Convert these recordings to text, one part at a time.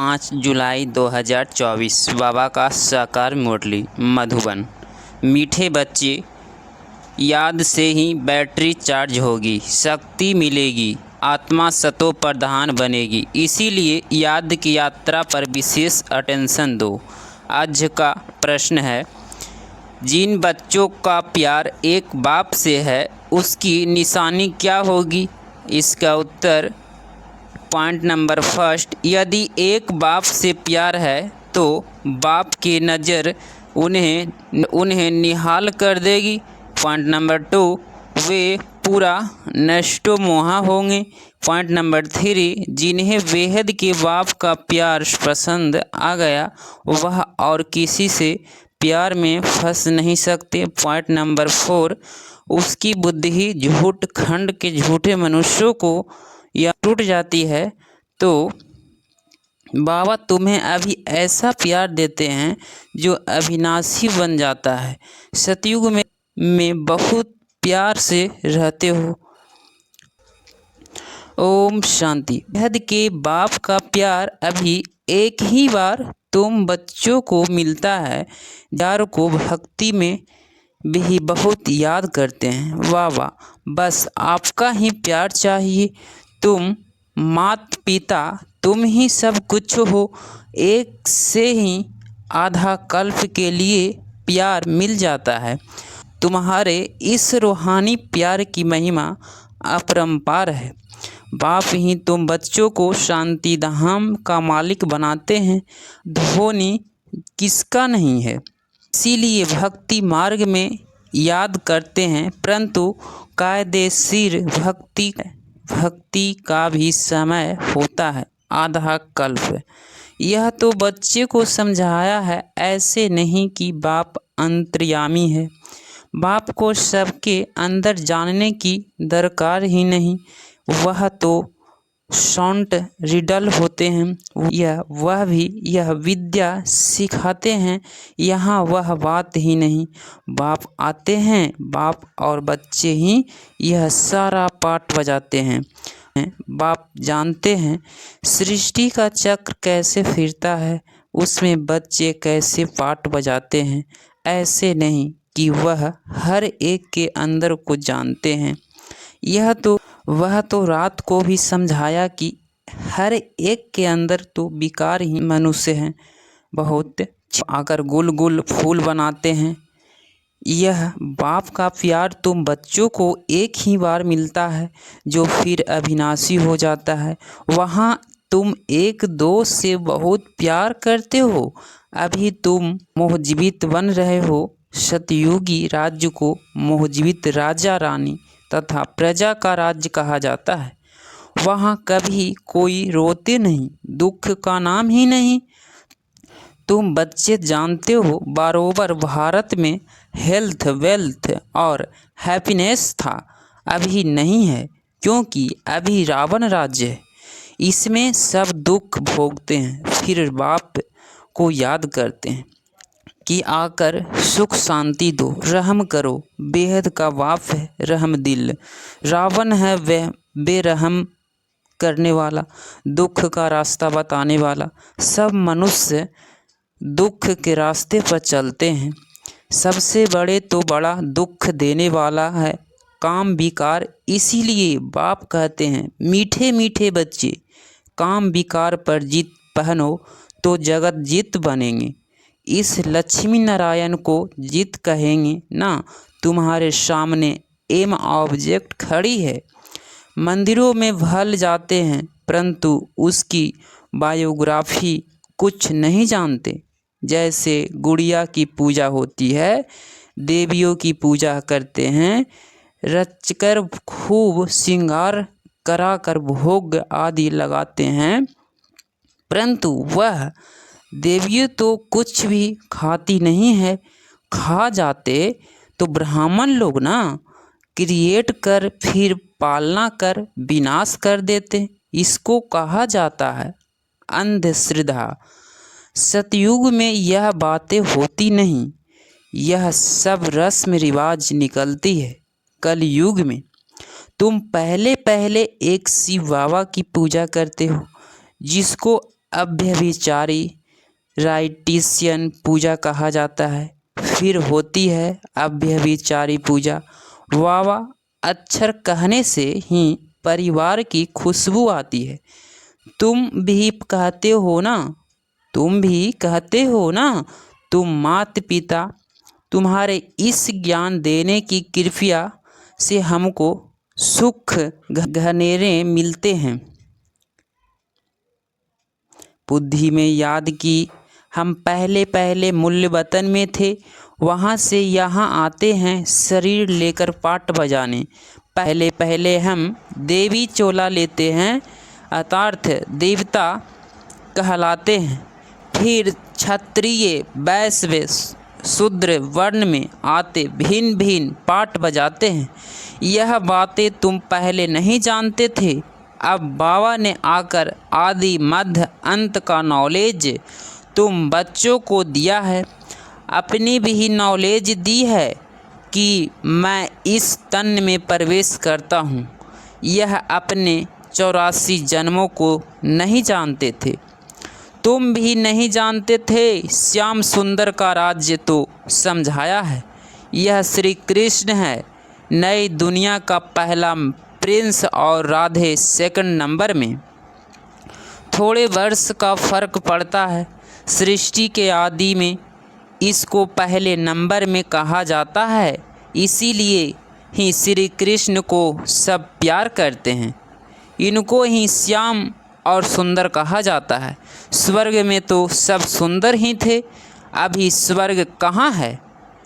5 जुलाई 2024 बाबा का साकार मुरली मधुबन। मीठे बच्चे, याद से ही बैटरी चार्ज होगी, शक्ति मिलेगी, आत्मा सतो प्रधान बनेगी। इसीलिए याद की यात्रा पर विशेष अटेंशन दो। आज का प्रश्न है, जिन बच्चों का प्यार एक बाप से है उसकी निशानी क्या होगी? इसका उत्तर पॉइंट नंबर फर्स्ट, यदि एक बाप से प्यार है तो बाप की नज़र उन्हें निहाल कर देगी। पॉइंट नंबर 2, वे पूरा नष्टो मोहा होंगे। पॉइंट नंबर 3, जिन्हें बेहद के बाप का प्यार पसंद आ गया वह और किसी से प्यार में फंस नहीं सकते। पॉइंट नंबर 4, उसकी बुद्धि झूठ खंड के झूठे मनुष्यों को या टूट जाती है तो बाबा तुम्हें अभी ऐसा प्यार देते हैं जो अविनाशी बन जाता है। सतयुग में बहुत प्यार से रहते हो। ओम शांति। बेहद के बाप का प्यार अभी एक ही बार तुम बच्चों को मिलता है। यार को भक्ति में भी बहुत याद करते हैं। वाह वाह, बस आपका ही प्यार चाहिए। तुम माता पिता, तुम ही सब कुछ हो। एक से ही आधा कल्प के लिए प्यार मिल जाता है। तुम्हारे इस रूहानी प्यार की महिमा अपरंपार है। बाप ही तुम बच्चों को शांति धाम का मालिक बनाते हैं। धोनी किसका नहीं है। इसीलिए भक्ति मार्ग में याद करते हैं, परंतु कायदेशीर भक्ति का भी समय होता है, आधा कल्प। यह तो बच्चे को समझाया है, ऐसे नहीं कि बाप अंतर्यामी है। बाप को सबके अंदर जानने की दरकार ही नहीं। वह तो शॉन्ट रिडल होते हैं, यह विद्या सिखाते हैं। यहाँ वह बात ही नहीं। बाप आते हैं, बाप और बच्चे ही यह सारा पाठ बजाते हैं। बाप जानते हैं सृष्टि का चक्र कैसे फिरता है, उसमें बच्चे कैसे पाठ बजाते हैं। ऐसे नहीं कि वह हर एक के अंदर को जानते हैं। वह तो रात को भी समझाया कि हर एक के अंदर तो विकार ही मनुष्य हैं। बहुत आकर गुल गुल फूल बनाते हैं। यह बाप का प्यार तुम बच्चों को एक ही बार मिलता है जो फिर अविनाशी हो जाता है। वहाँ तुम एक दो से बहुत प्यार करते हो। अभी तुम मोहजीवित बन रहे हो। सतयुगी राज्य को मोहजीवित राजा रानी तथा प्रजा का राज्य कहा जाता है। वहाँ कभी कोई रोते नहीं, दुख का नाम ही नहीं। तुम बच्चे जानते हो बरोबर भारत में हेल्थ, वेल्थ और हैप्पीनेस था। अभी नहीं है, क्योंकि अभी रावण राज्य है। इसमें सब दुख भोगते हैं, फिर बाप को याद करते हैं कि आकर सुख शांति दो, रहम करो। बेहद का बाप है रहम दिल। रावण है वह बेरहम करने वाला, दुख का रास्ता बताने वाला। सब मनुष्य दुख के रास्ते पर चलते हैं। सबसे बड़े तो बड़ा दुख देने वाला है काम विकार। इसीलिए बाप कहते हैं, मीठे मीठे बच्चे, काम विकार पर जीत पहनो तो जगत जीत बनेंगे। इस लक्ष्मी नारायण को जीत कहेंगे ना। तुम्हारे सामने एम ऑब्जेक्ट खड़ी है। मंदिरों में भल जाते हैं, परंतु उसकी बायोग्राफी कुछ नहीं जानते। जैसे गुड़िया की पूजा होती है, देवियों की पूजा करते हैं, रचकर खूब श्रृंगार कराकर भोग आदि लगाते हैं, परंतु वह देवियों तो कुछ भी खाती नहीं है। खा जाते तो ब्राह्मण लोग ना, क्रिएट कर फिर पालना कर विनाश कर देते। इसको कहा जाता है अंधश्रद्धा। सतयुग में यह बातें होती नहीं। यह सब रस्म रिवाज निकलती है कलयुग में। तुम पहले एक शिव बाबा की पूजा करते हो, जिसको अव्यभिचारी राइटिशियन पूजा कहा जाता है। फिर होती है अव्यभिचारी पूजा। वाह वाह, अक्षर कहने से ही परिवार की खुशबू आती है। तुम भी कहते हो ना, तुम भी कहते हो ना, तुम माता पिता, तुम्हारे इस ज्ञान देने की कृपया से हमको सुख घनेरे मिलते हैं। बुद्धि में याद की हम पहले पहले मूल्य वतन में थे, वहाँ से यहाँ आते हैं शरीर लेकर पाट बजाने। पहले पहले हम देवी चोला लेते हैं, अर्थात देवता कहलाते हैं। फिर क्षत्रिय वैश्य शूद्र वर्ण में आते भिन्न भिन्न पाट बजाते हैं। यह बातें तुम पहले नहीं जानते थे। अब बाबा ने आकर आदि मध्य अंत का नॉलेज तुम बच्चों को दिया है। अपनी भी नॉलेज दी है कि मैं इस तन में प्रवेश करता हूँ। यह अपने 84 जन्मों को नहीं जानते थे। तुम भी नहीं जानते थे। श्याम सुंदर का राज्य तो समझाया है। यह श्री कृष्ण है, नई दुनिया का पहला प्रिंस, और राधे सेकंड नंबर में। थोड़े वर्ष का फर्क पड़ता है। सृष्टि के आदि में इसको पहले नंबर में कहा जाता है, इसीलिए ही श्री कृष्ण को सब प्यार करते हैं। इनको ही श्याम और सुंदर कहा जाता है। स्वर्ग में तो सब सुंदर ही थे। अभी स्वर्ग कहाँ है?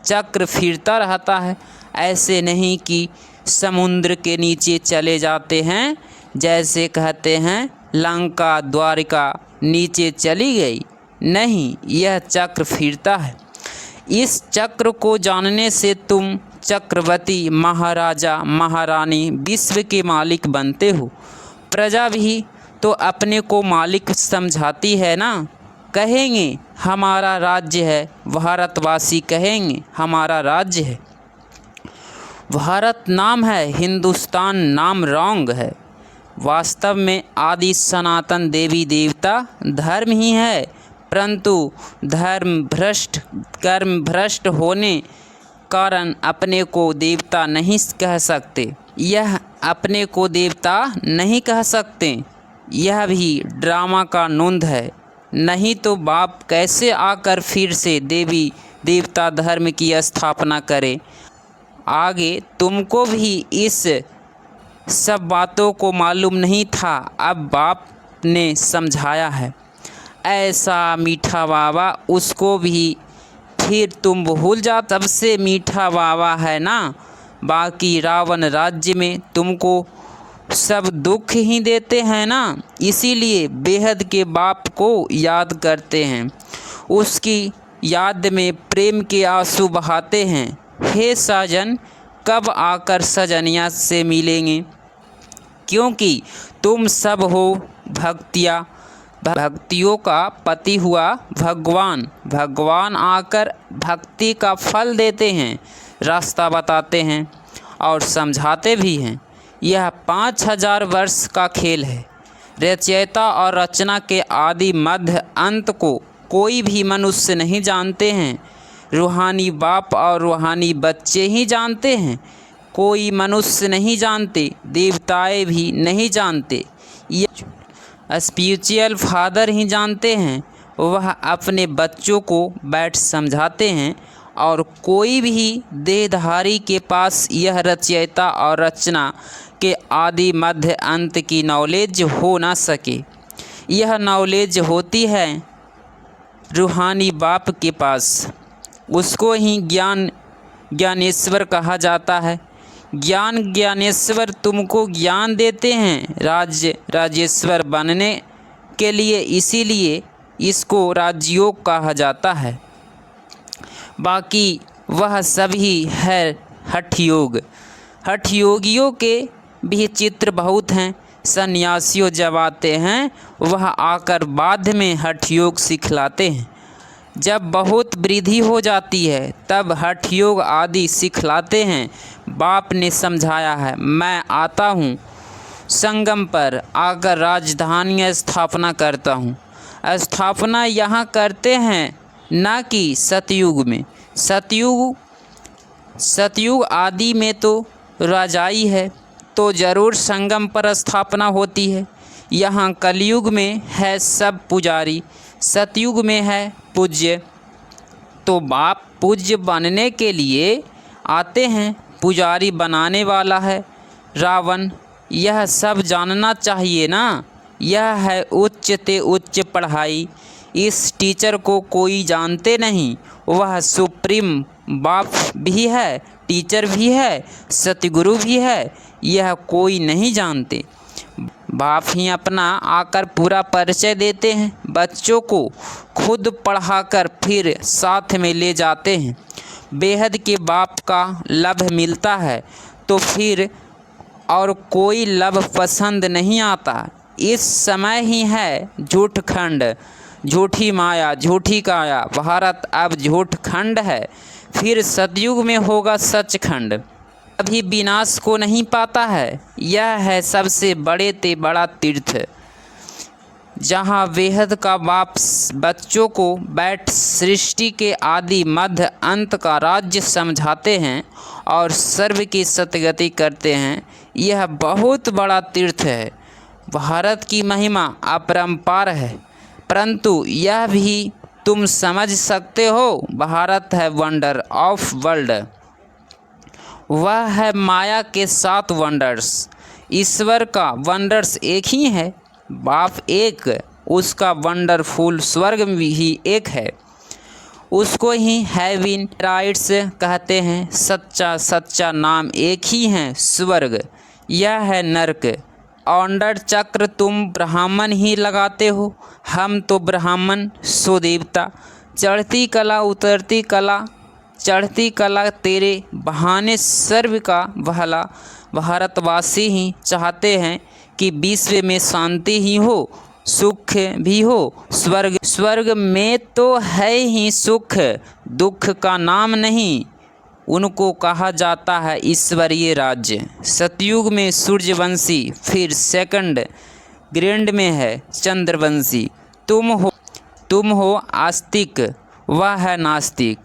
चक्र फिरता रहता है। ऐसे नहीं कि समुद्र के नीचे चले जाते हैं, जैसे कहते हैं लंका द्वारिका नीचे चली गई। नहीं, यह चक्र फिरता है। इस चक्र को जानने से तुम चक्रवर्ती, महाराजा, महारानी, विश्व के मालिक बनते हो। प्रजा भी तो अपने को मालिक समझाती है ना। कहेंगे हमारा राज्य है, भारतवासी कहेंगे हमारा राज्य है। भारत नाम है, हिंदुस्तान नाम रॉन्ग है। वास्तव में आदि सनातन देवी देवता धर्म ही है, परंतु धर्म भ्रष्ट, कर्म भ्रष्ट होने कारण अपने को देवता नहीं कह सकते। यह अपने को देवता नहीं कह सकते। यह भी ड्रामा का नोंद है। नहीं तो बाप कैसे आकर फिर से देवी देवता धर्म की स्थापना करे। आगे तुमको भी इस सब बातों को मालूम नहीं था, अब बाप ने समझाया है। ऐसा मीठा बाबा, उसको भी फिर तुम भूल जा। तब से मीठा बाबा है ना। बाकी रावण राज्य में तुमको सब दुख ही देते हैं ना, इसीलिए बेहद के बाप को याद करते हैं। उसकी याद में प्रेम के आंसू बहाते हैं। हे साजन, कब आकर सजनिया से मिलेंगे? क्योंकि तुम सब हो भक्तियों का पति हुआ भगवान। भगवान आकर भक्ति का फल देते हैं, रास्ता बताते हैं और समझाते भी हैं। यह 5000 वर्ष का खेल है। रचयिता और रचना के आदि मध्य अंत को कोई भी मनुष्य नहीं जानते हैं। रूहानी बाप और रूहानी बच्चे ही जानते हैं। कोई मनुष्य नहीं जानते, देवताएं भी नहीं जानते। यह स्पिरिचुअल फादर ही जानते हैं। वह अपने बच्चों को बैठ समझाते हैं, और कोई भी देहधारी के पास यह रचयिता और रचना के आदि मध्य अंत की नॉलेज हो ना सके। यह नॉलेज होती है रूहानी बाप के पास। उसको ही ज्ञानेश्वर कहा जाता है। ज्ञानेश्वर तुमको ज्ञान देते हैं राजेश्वर बनने के लिए, इसीलिए इसको राजयोग कहा जाता है। बाकी वह सभी है हठ योग। हठ योगियों के भी चित्र बहुत हैं। सन्यासियों जब आते हैं, वह आकर बाद में हठ योग सिखलाते हैं। जब बहुत वृद्धि हो जाती है, तब हठ योग आदि सिखलाते हैं। बाप ने समझाया है। मैं आता हूँ संगम पर, आकर राजधानी स्थापना करता हूँ। स्थापना यहाँ करते हैं, न कि सतयुग में। सतयुग आदि में तो राजाई है, तो ज़रूर संगम पर स्थापना होती है। यहाँ कलयुग में है सब पुजारी, सतयुग में है पूज्य। तो बाप पूज्य बनने के लिए आते हैं, पुजारी बनाने वाला है रावण। यह सब जानना चाहिए ना। यह है उच्च ते उच्च पढ़ाई। इस टीचर को कोई जानते नहीं। वह सुप्रीम बाप भी है, टीचर भी है, सतगुरु भी है। यह कोई नहीं जानते। बाप ही अपना आकर पूरा परिचय देते हैं। बच्चों को खुद पढ़ाकर फिर साथ में ले जाते हैं। बेहद के बाप का लाभ मिलता है तो फिर और कोई लाभ पसंद नहीं आता। इस समय ही है झूठ खंड, झूठी माया, झूठी काया। भारत अब झूठ खंड है, फिर सतयुग में होगा सचखंड। अभी विनाश को नहीं पाता है। यह है सबसे बड़े ते बड़ा तीर्थ, जहाँ बेहद का बाप बच्चों को बैठ सृष्टि के आदि मध्य अंत का राज्य समझाते हैं और सर्व की सतगति करते हैं। यह बहुत बड़ा तीर्थ है। भारत की महिमा अपरंपार है, परंतु यह भी तुम समझ सकते हो, भारत है वंडर ऑफ वर्ल्ड। वह है माया के 7 वंडर्स। ईश्वर का वंडर्स एक ही है, बाप एक, उसका वंडरफुल स्वर्ग भी एक है। उसको ही हेवन राइट्स कहते हैं। सच्चा नाम एक ही है, स्वर्ग। यह है नरक। ऑंडर चक्र तुम ब्राह्मण ही लगाते हो, हम तो ब्राह्मण सो देवता। चढ़ती कला उतरती कला, चढ़ती कला तेरे बहाने सर्व का भला। भारतवासी ही चाहते हैं कि विश्व में शांति ही हो, सुख भी हो। स्वर्ग में तो है ही सुख, दुख का नाम नहीं। उनको कहा जाता है ईश्वरीय राज्य। सतयुग में सूर्यवंशी, फिर सेकंड ग्रेड में है चंद्रवंशी। तुम हो आस्तिक, वह है नास्तिक।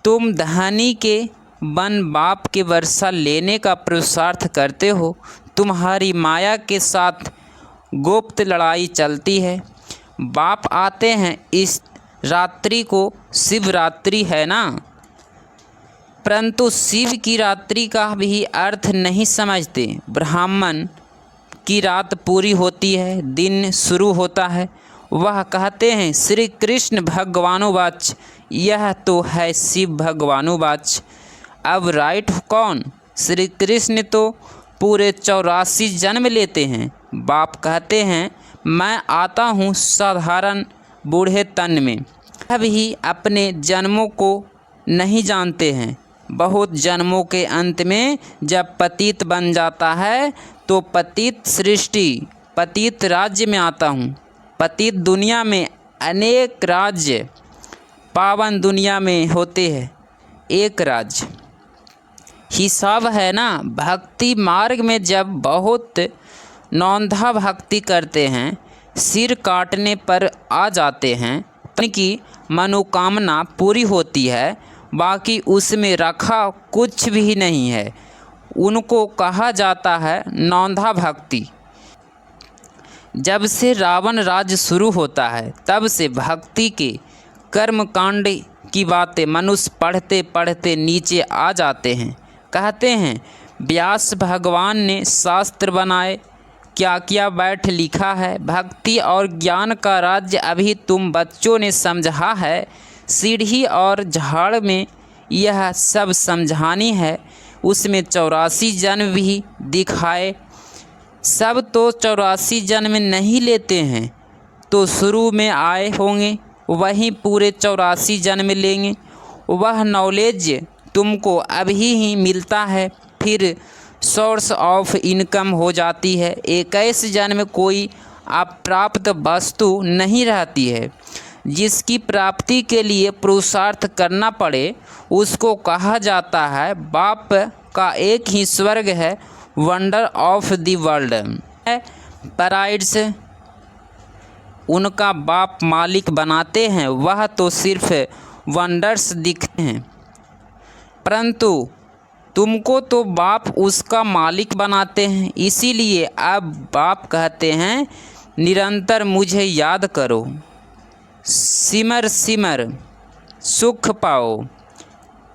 तुम धनी के बन बाप के वर्षा लेने का पुरुषार्थ करते हो। तुम्हारी माया के साथ गुप्त लड़ाई चलती है। बाप आते हैं इस रात्रि को, शिवरात्रि है ना, परंतु शिव की रात्रि का भी अर्थ नहीं समझते। ब्राह्मण की रात पूरी होती है, दिन शुरू होता है। वह कहते हैं श्री कृष्ण भगवानुवाच, यह तो है शिव भगवानुवाच। अब राइट कौन? श्री कृष्ण तो पूरे 84 जन्म लेते हैं। बाप कहते हैं मैं आता हूँ साधारण बूढ़े तन में। अब ही अपने जन्मों को नहीं जानते हैं। बहुत जन्मों के अंत में जब पतित बन जाता है तो पतित सृष्टि, पतित राज्य में आता हूँ। पतित दुनिया में अनेक राज्य, पावन दुनिया में होते हैं एक राज्य। हिसाब है ना। भक्ति मार्ग में जब बहुत नौंधा भक्ति करते हैं, सिर काटने पर आ जाते हैं, उनकी मनोकामना पूरी होती है। बाकी उसमें रखा कुछ भी नहीं है। उनको कहा जाता है नौंधा भक्ति। जब से रावण राज शुरू होता है तब से भक्ति के कर्मकांड की बातें मनुष्य पढ़ते पढ़ते नीचे आ जाते हैं। कहते हैं व्यास भगवान ने शास्त्र बनाए, क्या क्या बैठ लिखा है। भक्ति और ज्ञान का राज्य अभी तुम बच्चों ने समझा है। सीढ़ी और झाड़ में यह सब समझानी है। उसमें 84 जन्म भी दिखाए। सब तो 84 जन्म नहीं लेते हैं, तो शुरू में आए होंगे वहीं पूरे 84 जन्म लेंगे। वह नॉलेज तुमको अभी ही मिलता है, फिर सोर्स ऑफ इनकम हो जाती है। 21 जन्म कोई अप्राप्त वस्तु नहीं रहती है। जिसकी प्राप्ति के लिए पुरुषार्थ करना पड़े उसको कहा जाता है बाप का एक ही स्वर्ग है, wonder of the world. Prides उनका बाप मालिक बनाते हैं वह तो सिर्फ वंडर्स दिखते हैं, परंतु तुमको तो बाप उसका मालिक बनाते हैं। इसीलिए अब बाप कहते हैं निरंतर मुझे याद करो, सिमर सिमर सुख पाओ,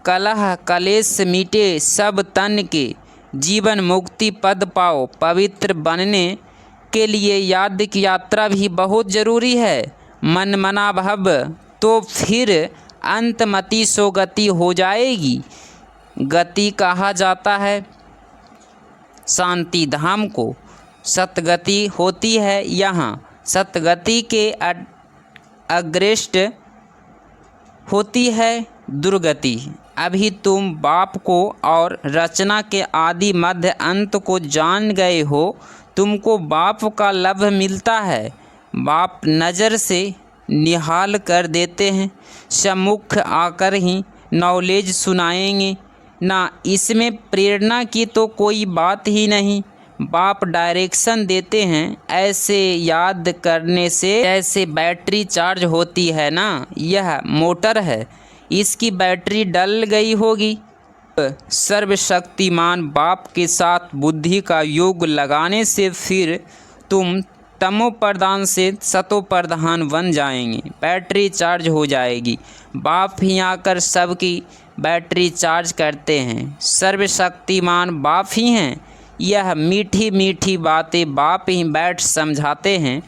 कलह कलेश मिटे सब तन के, जीवन मुक्ति पद पाओ। पवित्र बनने के लिए याद की यात्रा भी बहुत ज़रूरी है। मन मना भव तो फिर अंतमति सो गति हो जाएगी। गति कहा जाता है शांति धाम को, सतगति होती है यहाँ। सतगति के अग्रेस्ट होती है दुर्गति। अभी तुम बाप को और रचना के आदि मध्य अंत को जान गए हो। तुमको बाप का लाभ मिलता है। बाप नज़र से निहाल कर देते हैं, सम्मुख आकर ही नॉलेज सुनाएंगे ना। इसमें प्रेरणा की तो कोई बात ही नहीं। बाप डायरेक्शन देते हैं। ऐसे याद करने से ऐसे बैटरी चार्ज होती है ना, यह मोटर है, इसकी बैटरी डल गई होगी। सर्वशक्तिमान बाप के साथ बुद्धि का योग लगाने से फिर तुम तमो प्रधान से सतो प्रधान बन जाएंगे, बैटरी चार्ज हो जाएगी। बाप ही आकर सबकी बैटरी चार्ज करते हैं। सर्वशक्तिमान बाप ही हैं। यह मीठी मीठी बातें बाप ही बैठ समझाते हैं।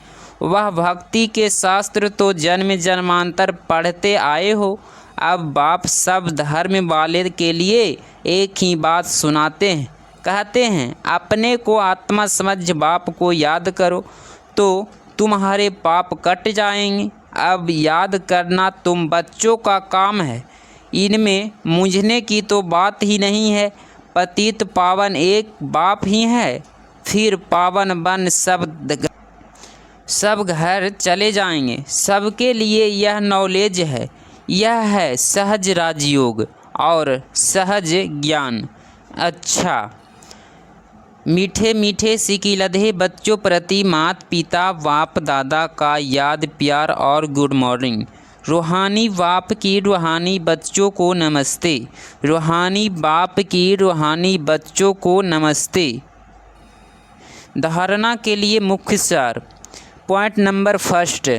वह भक्ति के शास्त्र तो जन्म जन्मांतर पढ़ते आए हो। अब बाप सब धर्म वाले के लिए एक ही बात सुनाते हैं, कहते हैं अपने को आत्मा समझ बाप को याद करो तो तुम्हारे पाप कट जाएंगे। अब याद करना तुम बच्चों का काम है, इनमें मूंझने की तो बात ही नहीं है। पतित पावन एक बाप ही है, फिर पावन बन सब घर चले जाएंगे। सबके लिए यह नॉलेज है। यह है सहज राजयोग और सहज ज्ञान। अच्छा, मीठे मीठे सिकिलधे बच्चों प्रति माता पिता बाप दादा का याद प्यार और गुड मॉर्निंग। रूहानी बाप की रूहानी बच्चों को नमस्ते। रूहानी बाप की रूहानी बच्चों को नमस्ते। धारणा के लिए मुख्य सार। पॉइंट नंबर फर्स्ट,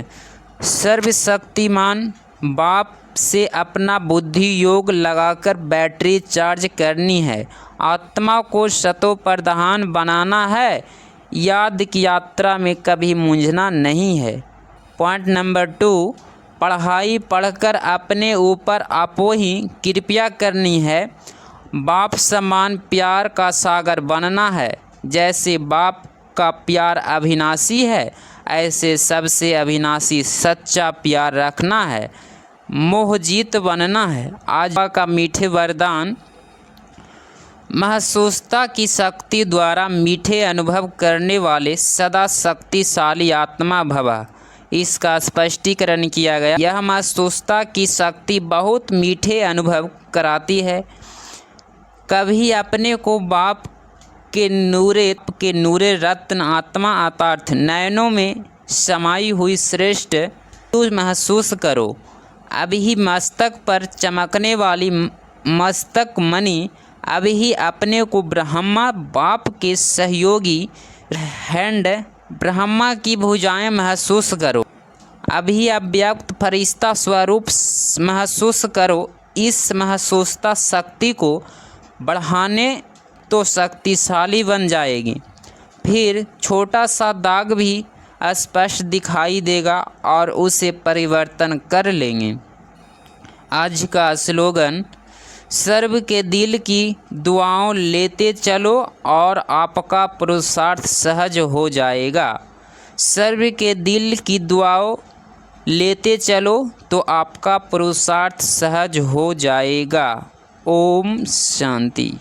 सर्वशक्तिमान बाप से अपना बुद्धि योग लगाकर बैटरी चार्ज करनी है। आत्मा को सतो प्रधान बनाना है। याद की यात्रा में कभी मूंझना नहीं है। पॉइंट नंबर 2, पढ़ाई पढ़कर अपने ऊपर आपो ही कृपया करनी है। बाप समान प्यार का सागर बनना है। जैसे बाप का प्यार अविनाशी है, ऐसे सबसे अविनाशी सच्चा प्यार रखना है। मोहजीत बनना है। आज का मीठे वरदान। महसूसता की शक्ति द्वारा मीठे अनुभव करने वाले सदा शक्तिशाली आत्मा भवा, इसका स्पष्टीकरण किया गया। यह महसूसता की शक्ति बहुत मीठे अनुभव कराती है। कभी अपने को बाप के नूरे रत्न आत्मा अर्थात नयनों में समाई हुई श्रेष्ठ तू महसूस करो। अभी मस्तक पर चमकने वाली मस्तक मणि, अभी अपने को ब्रह्मा बाप के सहयोगी हैंड ब्रह्मा की भुजाएं महसूस करो। अभी अव्यक्त फरिश्ता स्वरूप महसूस करो। इस महसूसता शक्ति को बढ़ाने तो शक्तिशाली बन जाएगी। फिर छोटा सा दाग भी स्पष्ट दिखाई देगा और उसे परिवर्तन कर लेंगे। आज का स्लोगन, सर्व के दिल की दुआओं लेते चलो और आपका पुरुषार्थ सहज हो जाएगा। सर्व के दिल की दुआओं लेते चलो तो आपका पुरुषार्थ सहज हो जाएगा। ओम शांति।